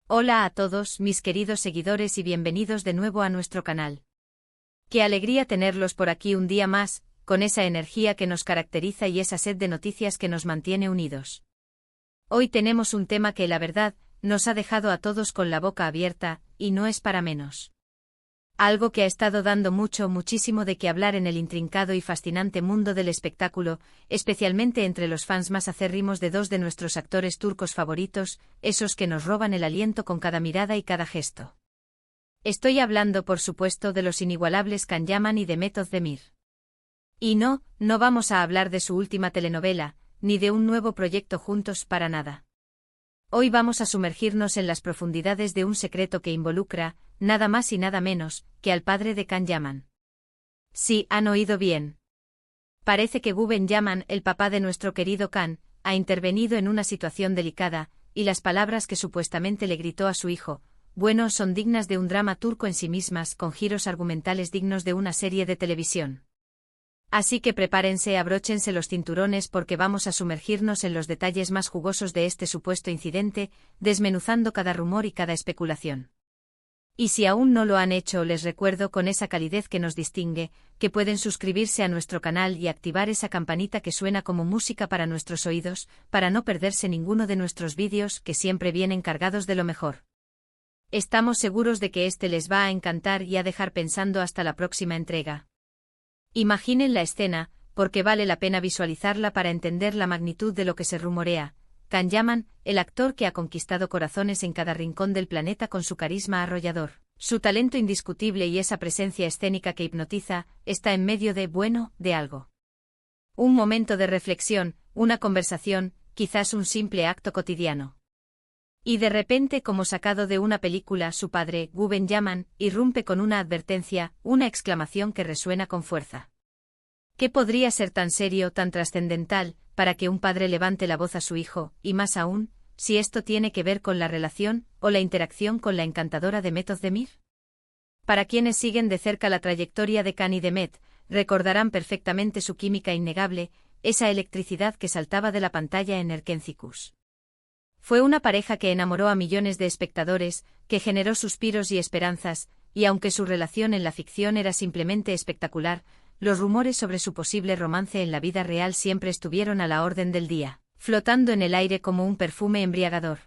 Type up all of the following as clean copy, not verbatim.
Hola a todos, mis queridos seguidores y bienvenidos de nuevo a nuestro canal. Qué alegría tenerlos por aquí un día más, con esa energía que nos caracteriza y esa sed de noticias que nos mantiene unidos. Hoy tenemos un tema que la verdad, nos ha dejado a todos con la boca abierta, y no es para menos. Algo que ha estado dando muchísimo de qué hablar en el intrincado y fascinante mundo del espectáculo, especialmente entre los fans más acérrimos de dos de nuestros actores turcos favoritos, esos que nos roban el aliento con cada mirada y cada gesto. Estoy hablando por supuesto de los inigualables Can Yaman y Demet Özdemir. Y no vamos a hablar de su última telenovela, ni de un nuevo proyecto juntos para nada. Hoy vamos a sumergirnos en las profundidades de un secreto que involucra, nada más y nada menos, que al padre de Can Yaman. Sí, han oído bien. Parece que Guben Yaman, el papá de nuestro querido Can, ha intervenido en una situación delicada, y las palabras que supuestamente le gritó a su hijo, bueno, son dignas de un drama turco en sí mismas, con giros argumentales dignos de una serie de televisión. Así que prepárense, abróchense los cinturones porque vamos a sumergirnos en los detalles más jugosos de este supuesto incidente, desmenuzando cada rumor y cada especulación. Y si aún no lo han hecho, les recuerdo con esa calidez que nos distingue, que pueden suscribirse a nuestro canal y activar esa campanita que suena como música para nuestros oídos, para no perderse ninguno de nuestros vídeos que siempre vienen cargados de lo mejor. Estamos seguros de que este les va a encantar y a dejar pensando hasta la próxima entrega. Imaginen la escena, porque vale la pena visualizarla para entender la magnitud de lo que se rumorea. Can Yaman, el actor que ha conquistado corazones en cada rincón del planeta con su carisma arrollador, su talento indiscutible y esa presencia escénica que hipnotiza, está en medio de algo. Un momento de reflexión, una conversación, quizás un simple acto cotidiano. Y de repente, como sacado de una película, su padre, Guben Yaman, irrumpe con una advertencia, una exclamación que resuena con fuerza. ¿Qué podría ser tan serio, tan trascendental, para que un padre levante la voz a su hijo, y más aún, si esto tiene que ver con la relación, o la interacción con la encantadora Demet Özdemir? Para quienes siguen de cerca la trayectoria de Can y Demet, recordarán perfectamente su química innegable, esa electricidad que saltaba de la pantalla en Erkencikus. Fue una pareja que enamoró a millones de espectadores, que generó suspiros y esperanzas, y aunque su relación en la ficción era simplemente espectacular, los rumores sobre su posible romance en la vida real siempre estuvieron a la orden del día, flotando en el aire como un perfume embriagador.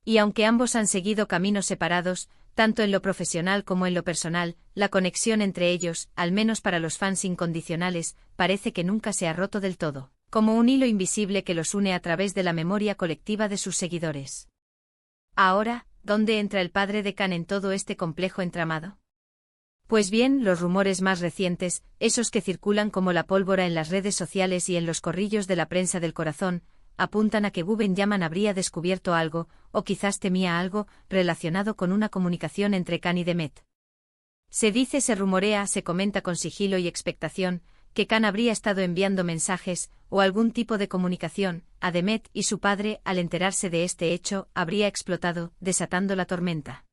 Y aunque ambos han seguido caminos separados, tanto en lo profesional como en lo personal, la conexión entre ellos, al menos para los fans incondicionales, parece que nunca se ha roto del todo, como un hilo invisible que los une a través de la memoria colectiva de sus seguidores. Ahora, ¿dónde entra el padre de Can en todo este complejo entramado? Pues bien, los rumores más recientes, esos que circulan como la pólvora en las redes sociales y en los corrillos de la prensa del corazón, apuntan a que Guben Yaman habría descubierto algo, o quizás temía algo, relacionado con una comunicación entre Can y Demet. Se dice, se rumorea, se comenta con sigilo y expectación, que Can habría estado enviando mensajes, o algún tipo de comunicación, a Demet, y su padre, al enterarse de este hecho, habría explotado, desatando la tormenta.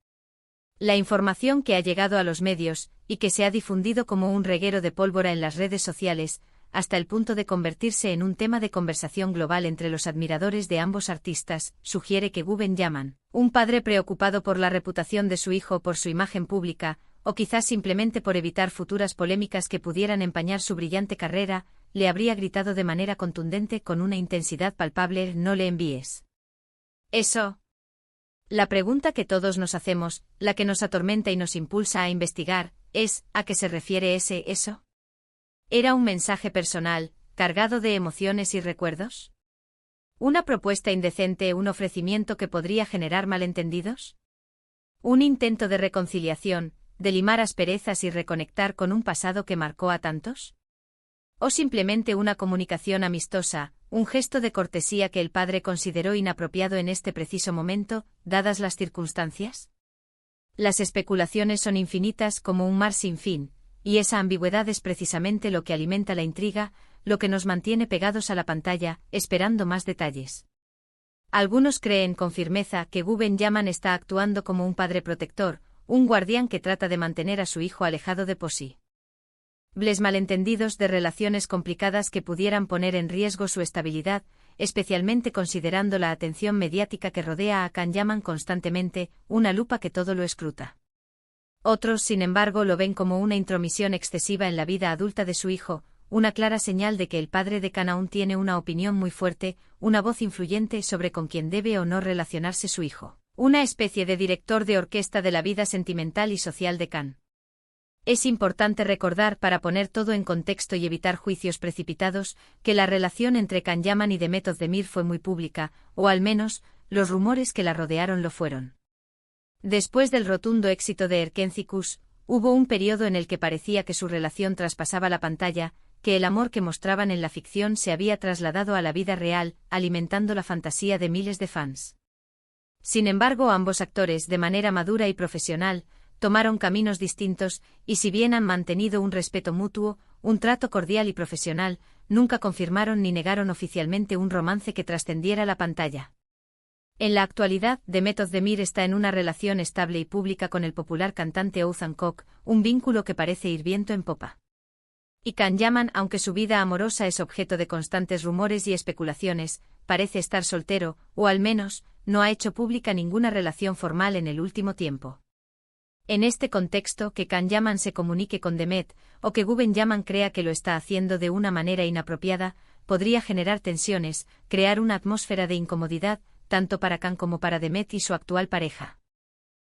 La información que ha llegado a los medios, y que se ha difundido como un reguero de pólvora en las redes sociales, hasta el punto de convertirse en un tema de conversación global entre los admiradores de ambos artistas, sugiere que Guben Yaman, un padre preocupado por la reputación de su hijo o por su imagen pública, o quizás simplemente por evitar futuras polémicas que pudieran empañar su brillante carrera, le habría gritado de manera contundente con una intensidad palpable: no le envíes eso. La pregunta que todos nos hacemos, la que nos atormenta y nos impulsa a investigar, es, ¿a qué se refiere eso? ¿Era un mensaje personal, cargado de emociones y recuerdos? ¿Una propuesta indecente, un ofrecimiento que podría generar malentendidos? ¿Un intento de reconciliación, de limar asperezas y reconectar con un pasado que marcó a tantos? ¿O simplemente una comunicación amistosa, un gesto de cortesía que el padre consideró inapropiado en este preciso momento, dadas las circunstancias? Las especulaciones son infinitas como un mar sin fin, y esa ambigüedad es precisamente lo que alimenta la intriga, lo que nos mantiene pegados a la pantalla, esperando más detalles. Algunos creen con firmeza que Guben Yaman está actuando como un padre protector, un guardián que trata de mantener a su hijo alejado de posibles malentendidos, de relaciones complicadas que pudieran poner en riesgo su estabilidad, especialmente considerando la atención mediática que rodea a Can Yaman constantemente, una lupa que todo lo escruta. Otros, sin embargo, lo ven como una intromisión excesiva en la vida adulta de su hijo, una clara señal de que el padre de Can aún tiene una opinión muy fuerte, una voz influyente sobre con quién debe o no relacionarse su hijo. Una especie de director de orquesta de la vida sentimental y social de Can. Es importante recordar, para poner todo en contexto y evitar juicios precipitados, que la relación entre Can Yaman y Demet Özdemir fue muy pública, o al menos, los rumores que la rodearon lo fueron. Después del rotundo éxito de Erkenci-Kuş, hubo un periodo en el que parecía que su relación traspasaba la pantalla, que el amor que mostraban en la ficción se había trasladado a la vida real, alimentando la fantasía de miles de fans. Sin embargo, ambos actores, de manera madura y profesional, tomaron caminos distintos, y si bien han mantenido un respeto mutuo, un trato cordial y profesional, nunca confirmaron ni negaron oficialmente un romance que trascendiera la pantalla. En la actualidad, Demet Özdemir está en una relación estable y pública con el popular cantante Oğuzhan Koç, un vínculo que parece ir viento en popa. Y Can Yaman, aunque su vida amorosa es objeto de constantes rumores y especulaciones, parece estar soltero, o al menos, no ha hecho pública ninguna relación formal en el último tiempo. En este contexto, que Can Yaman se comunique con Demet, o que Güven Yaman crea que lo está haciendo de una manera inapropiada, podría generar tensiones, crear una atmósfera de incomodidad, tanto para Can como para Demet y su actual pareja.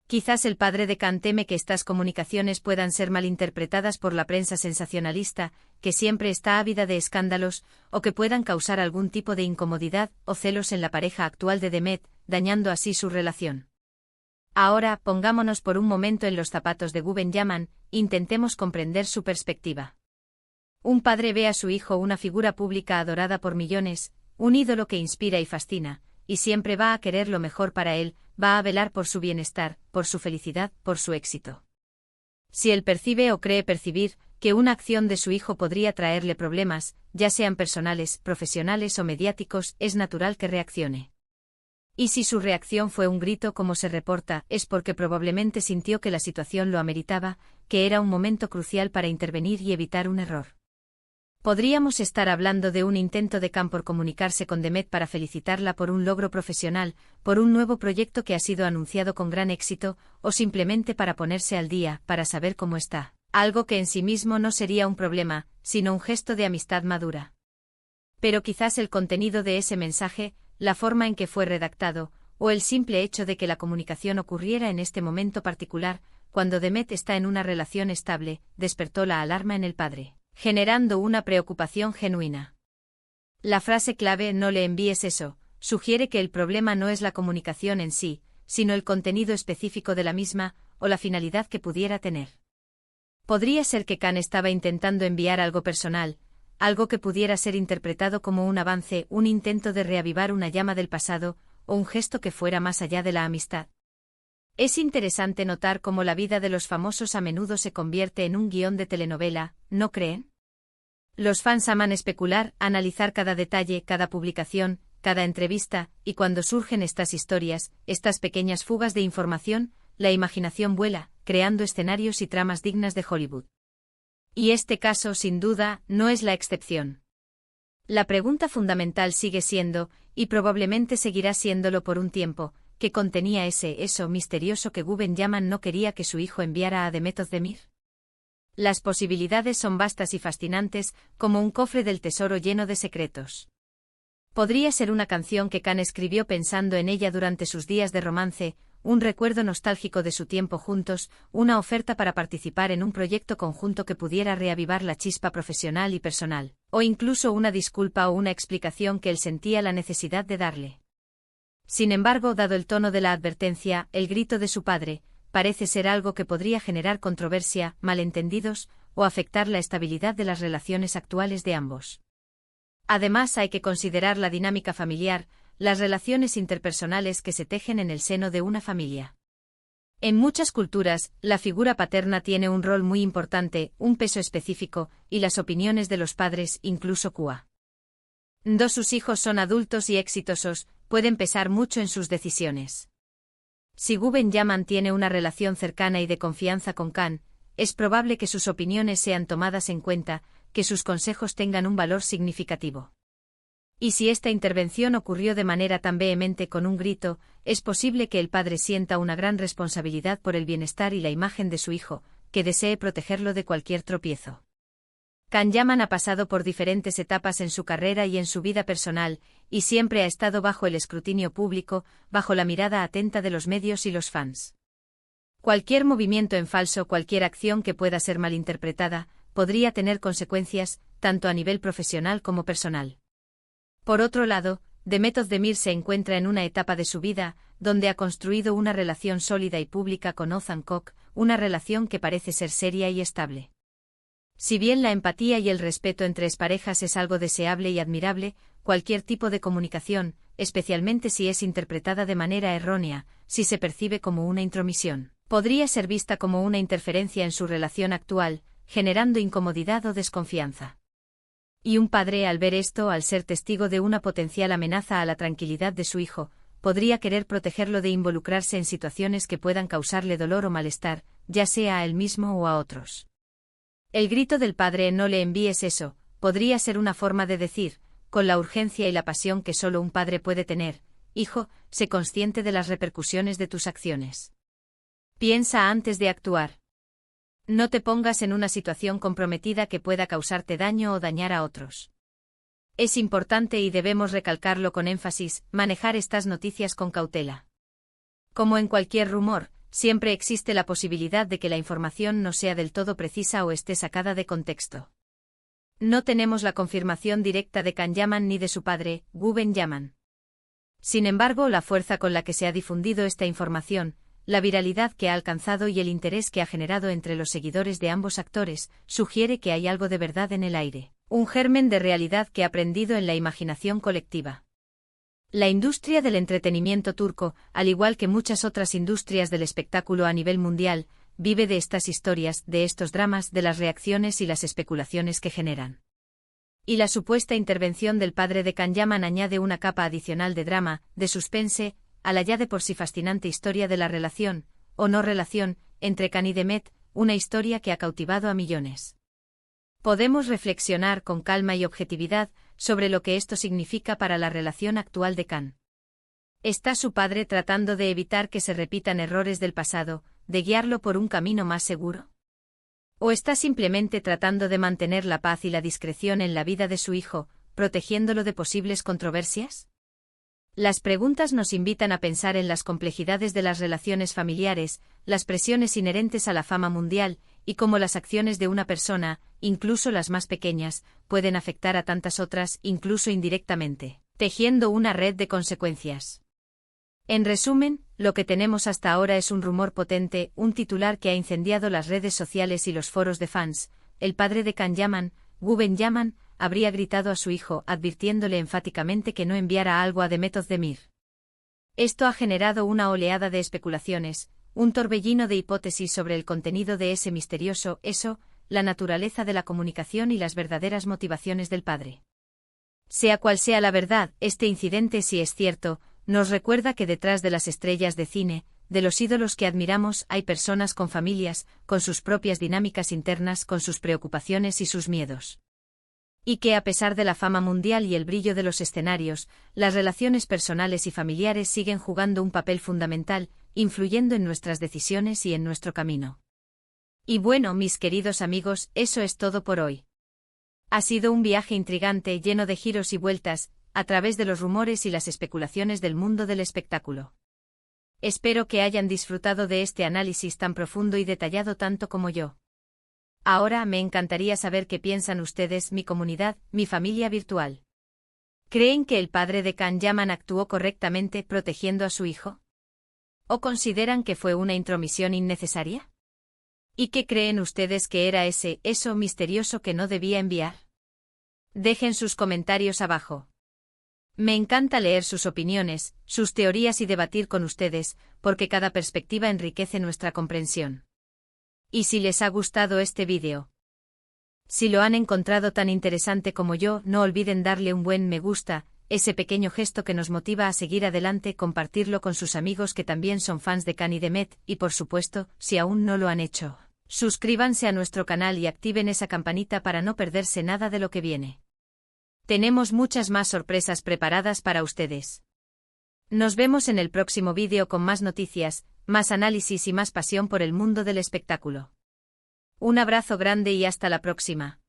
Quizás el padre de Can teme que estas comunicaciones puedan ser malinterpretadas por la prensa sensacionalista, que siempre está ávida de escándalos, o que puedan causar algún tipo de incomodidad o celos en la pareja actual de Demet, dañando así su relación. Ahora, pongámonos por un momento en los zapatos de Güven Yaman, intentemos comprender su perspectiva. Un padre ve a su hijo una figura pública adorada por millones, un ídolo que inspira y fascina, y siempre va a querer lo mejor para él, va a velar por su bienestar, por su felicidad, por su éxito. Si él percibe o cree percibir que una acción de su hijo podría traerle problemas, ya sean personales, profesionales o mediáticos, es natural que reaccione. Y si su reacción fue un grito como se reporta, es porque probablemente sintió que la situación lo ameritaba, que era un momento crucial para intervenir y evitar un error. Podríamos estar hablando de un intento de Can por comunicarse con Demet para felicitarla por un logro profesional, por un nuevo proyecto que ha sido anunciado con gran éxito, o simplemente para ponerse al día, para saber cómo está, algo que en sí mismo no sería un problema, sino un gesto de amistad madura. Pero quizás el contenido de ese mensaje, la forma en que fue redactado, o el simple hecho de que la comunicación ocurriera en este momento particular, cuando Demet está en una relación estable, despertó la alarma en el padre, generando una preocupación genuina. La frase clave "no le envíes eso" sugiere que el problema no es la comunicación en sí, sino el contenido específico de la misma, o la finalidad que pudiera tener. Podría ser que Can estaba intentando enviar algo personal, algo que pudiera ser interpretado como un avance, un intento de reavivar una llama del pasado, o un gesto que fuera más allá de la amistad. Es interesante notar cómo la vida de los famosos a menudo se convierte en un guión de telenovela, ¿no creen? Los fans aman especular, analizar cada detalle, cada publicación, cada entrevista, y cuando surgen estas historias, estas pequeñas fugas de información, la imaginación vuela, creando escenarios y tramas dignas de Hollywood. Y este caso, sin duda, no es la excepción. La pregunta fundamental sigue siendo, y probablemente seguirá siéndolo por un tiempo, ¿qué contenía eso misterioso que Güven Yaman no quería que su hijo enviara a Demet Özdemir? Las posibilidades son vastas y fascinantes, como un cofre del tesoro lleno de secretos. Podría ser una canción que Can escribió pensando en ella durante sus días de romance, un recuerdo nostálgico de su tiempo juntos, una oferta para participar en un proyecto conjunto que pudiera reavivar la chispa profesional y personal, o incluso una disculpa o una explicación que él sentía la necesidad de darle. Sin embargo, dado el tono de la advertencia, el grito de su padre, parece ser algo que podría generar controversia, malentendidos, o afectar la estabilidad de las relaciones actuales de ambos. Además, hay que considerar la dinámica familiar, las relaciones interpersonales que se tejen en el seno de una familia. En muchas culturas, la figura paterna tiene un rol muy importante, un peso específico, y las opiniones de los padres, incluso cuando sus hijos son adultos y exitosos, pueden pesar mucho en sus decisiones. Si Güven Yaman tiene una relación cercana y de confianza con Can, es probable que sus opiniones sean tomadas en cuenta, que sus consejos tengan un valor significativo. Y si esta intervención ocurrió de manera tan vehemente con un grito, es posible que el padre sienta una gran responsabilidad por el bienestar y la imagen de su hijo, que desee protegerlo de cualquier tropiezo. Can Yaman ha pasado por diferentes etapas en su carrera y en su vida personal, y siempre ha estado bajo el escrutinio público, bajo la mirada atenta de los medios y los fans. Cualquier movimiento en falso, cualquier acción que pueda ser malinterpretada, podría tener consecuencias, tanto a nivel profesional como personal. Por otro lado, Demet Özdemir se encuentra en una etapa de su vida, donde ha construido una relación sólida y pública con Ozan Kok, una relación que parece ser seria y estable. Si bien la empatía y el respeto entre parejas es algo deseable y admirable, cualquier tipo de comunicación, especialmente si es interpretada de manera errónea, si se percibe como una intromisión, podría ser vista como una interferencia en su relación actual, generando incomodidad o desconfianza. Y un padre, al ver esto, al ser testigo de una potencial amenaza a la tranquilidad de su hijo, podría querer protegerlo de involucrarse en situaciones que puedan causarle dolor o malestar, ya sea a él mismo o a otros. El grito del padre "no le envíes eso", podría ser una forma de decir, con la urgencia y la pasión que solo un padre puede tener: hijo, sé consciente de las repercusiones de tus acciones. Piensa antes de actuar. No te pongas en una situación comprometida que pueda causarte daño o dañar a otros. Es importante, y debemos recalcarlo con énfasis, manejar estas noticias con cautela. Como en cualquier rumor, siempre existe la posibilidad de que la información no sea del todo precisa o esté sacada de contexto. No tenemos la confirmación directa de Can Yaman ni de su padre, Guven Yaman. Sin embargo, la fuerza con la que se ha difundido esta información, la viralidad que ha alcanzado y el interés que ha generado entre los seguidores de ambos actores, sugiere que hay algo de verdad en el aire, un germen de realidad que ha prendido en la imaginación colectiva. La industria del entretenimiento turco, al igual que muchas otras industrias del espectáculo a nivel mundial, vive de estas historias, de estos dramas, de las reacciones y las especulaciones que generan. Y la supuesta intervención del padre de Can Yaman añade una capa adicional de drama, de suspense, a la ya de por sí fascinante historia de la relación, o no relación, entre Can y Demet, una historia que ha cautivado a millones. Podemos reflexionar con calma y objetividad sobre lo que esto significa para la relación actual de Can. ¿Está su padre tratando de evitar que se repitan errores del pasado, de guiarlo por un camino más seguro? ¿O está simplemente tratando de mantener la paz y la discreción en la vida de su hijo, protegiéndolo de posibles controversias? Las preguntas nos invitan a pensar en las complejidades de las relaciones familiares, las presiones inherentes a la fama mundial, y cómo las acciones de una persona, incluso las más pequeñas, pueden afectar a tantas otras, incluso indirectamente, tejiendo una red de consecuencias. En resumen, lo que tenemos hasta ahora es un rumor potente, un titular que ha incendiado las redes sociales y los foros de fans. El padre de Can Yaman, Guven Yaman, habría gritado a su hijo, advirtiéndole enfáticamente que no enviara algo a Demet Özdemir. Esto ha generado una oleada de especulaciones, un torbellino de hipótesis sobre el contenido de ese misterioso eso, la naturaleza de la comunicación y las verdaderas motivaciones del padre. Sea cual sea la verdad, este incidente, si es cierto, nos recuerda que detrás de las estrellas de cine, de los ídolos que admiramos, hay personas con familias, con sus propias dinámicas internas, con sus preocupaciones y sus miedos. Y que a pesar de la fama mundial y el brillo de los escenarios, las relaciones personales y familiares siguen jugando un papel fundamental, influyendo en nuestras decisiones y en nuestro camino. Y bueno, mis queridos amigos, eso es todo por hoy. Ha sido un viaje intrigante, lleno de giros y vueltas, a través de los rumores y las especulaciones del mundo del espectáculo. Espero que hayan disfrutado de este análisis tan profundo y detallado tanto como yo. Ahora me encantaría saber qué piensan ustedes, mi comunidad, mi familia virtual. ¿Creen que el padre de Can Yaman actuó correctamente protegiendo a su hijo? ¿O consideran que fue una intromisión innecesaria? ¿Y qué creen ustedes que era eso misterioso que no debía enviar? Dejen sus comentarios abajo. Me encanta leer sus opiniones, sus teorías y debatir con ustedes, porque cada perspectiva enriquece nuestra comprensión. Y si les ha gustado este vídeo, si lo han encontrado tan interesante como yo, no olviden darle un buen me gusta, ese pequeño gesto que nos motiva a seguir adelante, compartirlo con sus amigos que también son fans de Can y Demet, y por supuesto, si aún no lo han hecho, suscríbanse a nuestro canal y activen esa campanita para no perderse nada de lo que viene. Tenemos muchas más sorpresas preparadas para ustedes. Nos vemos en el próximo vídeo con más noticias, más análisis y más pasión por el mundo del espectáculo. Un abrazo grande y hasta la próxima.